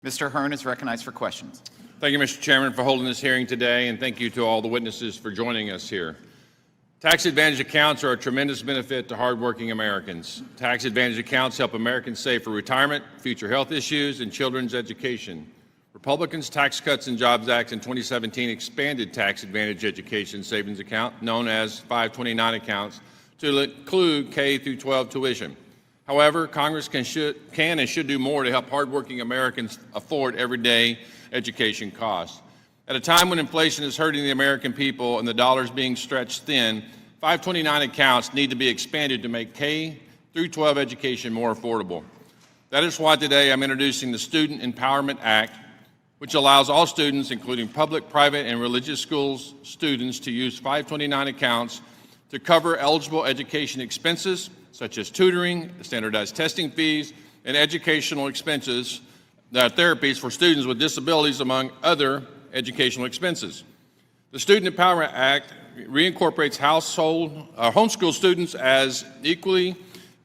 Mr. Hern is recognized for questions. Thank you, Mr. Chairman, for holding this hearing today, and thank you to all the witnesses for joining us here. Tax advantage accounts are a tremendous benefit to hardworking Americans. Tax advantage accounts help Americans save for retirement, future health issues, and children's education. Republicans' Tax Cuts and Jobs Act in 2017 expanded tax advantage education savings account, known as 529 accounts, to include K through 12 tuition. However, Congress can and should do more to help hardworking Americans afford everyday education costs. At a time when inflation is hurting the American people and the dollar is being stretched thin, 529 accounts need to be expanded to make K through 12 education more affordable. That is why today I'm introducing the Student Empowerment Act, which allows all students, including public, private, and religious schools students, to use 529 accounts to cover eligible education expenses, such as tutoring, standardized testing fees, and educational expenses, therapies for students with disabilities, among other educational expenses. The Student Empowerment Act reincorporates homeschool students as equally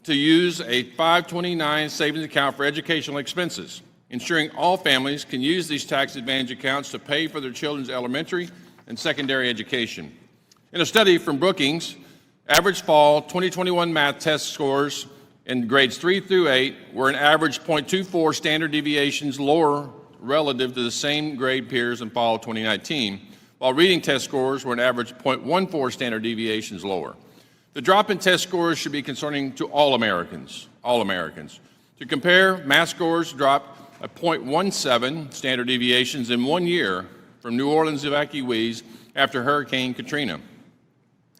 to use a 529 savings account for educational expenses, ensuring all families can use these tax advantage accounts to pay for their children's elementary and secondary education. In a study from Brookings, average fall 2021 math test scores in grades 3 through 8 were an average 0.24 standard deviations lower relative to the same grade peers in fall 2019, while reading test scores were an average 0.14 standard deviations lower. The drop in test scores should be concerning to all Americans. To compare, math scores dropped a 0.17 standard deviations in 1 year from New Orleans evacuees after Hurricane Katrina.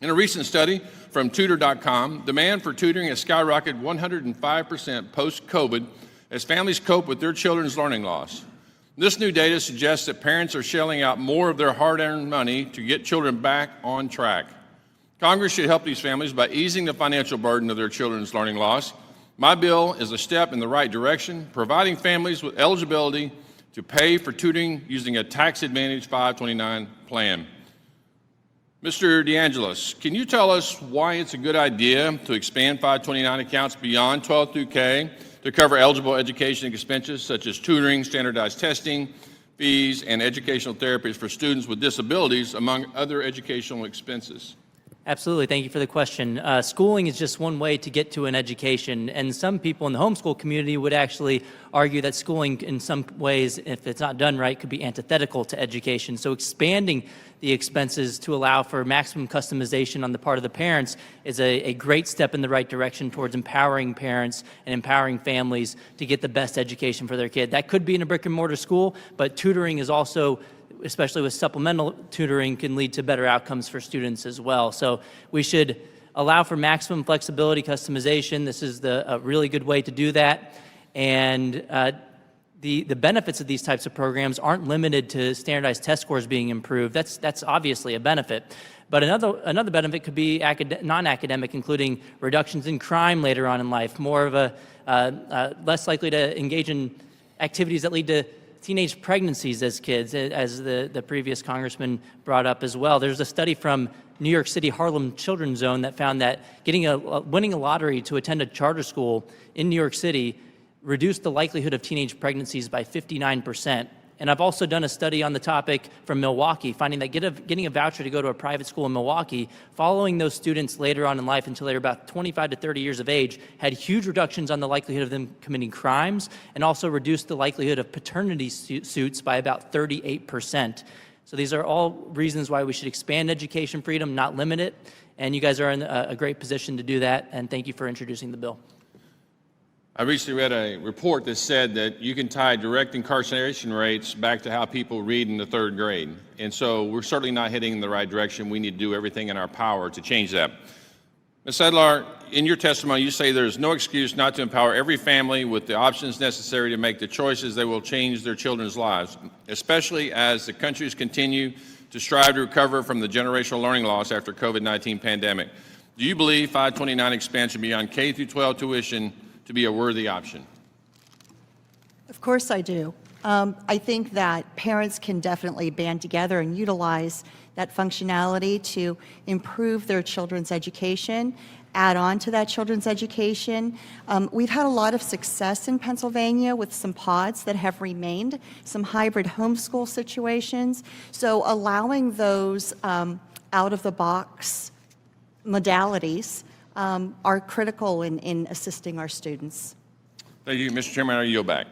In a recent study from Tutor.com, demand for tutoring has skyrocketed 105% post-COVID as families cope with their children's learning loss. This new data suggests that parents are shelling out more of their hard-earned money to get children back on track. Congress should help these families by easing the financial burden of their children's learning loss. My bill is a step in the right direction, providing families with eligibility to pay for tutoring using a tax advantage 529 plan. Mr. DeAngelis, can you tell us why it's a good idea to expand 529 accounts beyond 12 through K to cover eligible education expenses such as tutoring, standardized testing, fees, and educational therapies for students with disabilities, among other educational expenses? Absolutely. Thank you for the question. Schooling is just one way to get to an education, and some people in the homeschool community would actually argue that schooling in some ways, if it's not done right, could be antithetical to education. So expanding the expenses to allow for maximum customization on the part of the parents is a great step in the right direction towards empowering parents and empowering families to get the best education for their kid. That could be in a brick and mortar school, but tutoring is also, especially with supplemental tutoring, can lead to better outcomes for students as well. So we should allow for maximum flexibility, customization. This is a really good way to do that. And the benefits of these types of programs aren't limited to standardized test scores being improved. That's obviously a benefit. But another benefit could be non-academic, including reductions in crime later on in life, more of less likely to engage in activities that lead to teenage pregnancies as kids, as the previous congressman brought up as well. There's a study from New York City Harlem Children's Zone that found that winning a lottery to attend a charter school in New York City reduced the likelihood of teenage pregnancies by 59%. And I've also done a study on the topic from Milwaukee, finding that getting a voucher to go to a private school in Milwaukee, following those students later on in life until they were about 25 to 30 years of age, had huge reductions on the likelihood of them committing crimes, and also reduced the likelihood of paternity suits by about 38%. So these are all reasons why we should expand education freedom, not limit it. And you guys are in a great position to do that, and thank you for introducing the bill. I recently read a report that said that you can tie direct incarceration rates back to how people read in the 3rd grade. And so we're certainly not heading in the right direction. We need to do everything in our power to change that. Ms. Sedlar, in your testimony, you say there's no excuse not to empower every family with the options necessary to make the choices that will change their children's lives, especially as the countries continue to strive to recover from the generational learning loss after COVID-19 pandemic. Do you believe 529 expansion beyond K through 12 tuition to be a worthy option? Of course I do. I think that parents can definitely band together and utilize that functionality to improve their children's education, add on to that children's education. We've had a lot of success in Pennsylvania with some pods that have remained, some hybrid homeschool situations. So allowing those out-of-the-box modalities are critical in assisting our students. Thank you, Mr. Chairman. I yield back.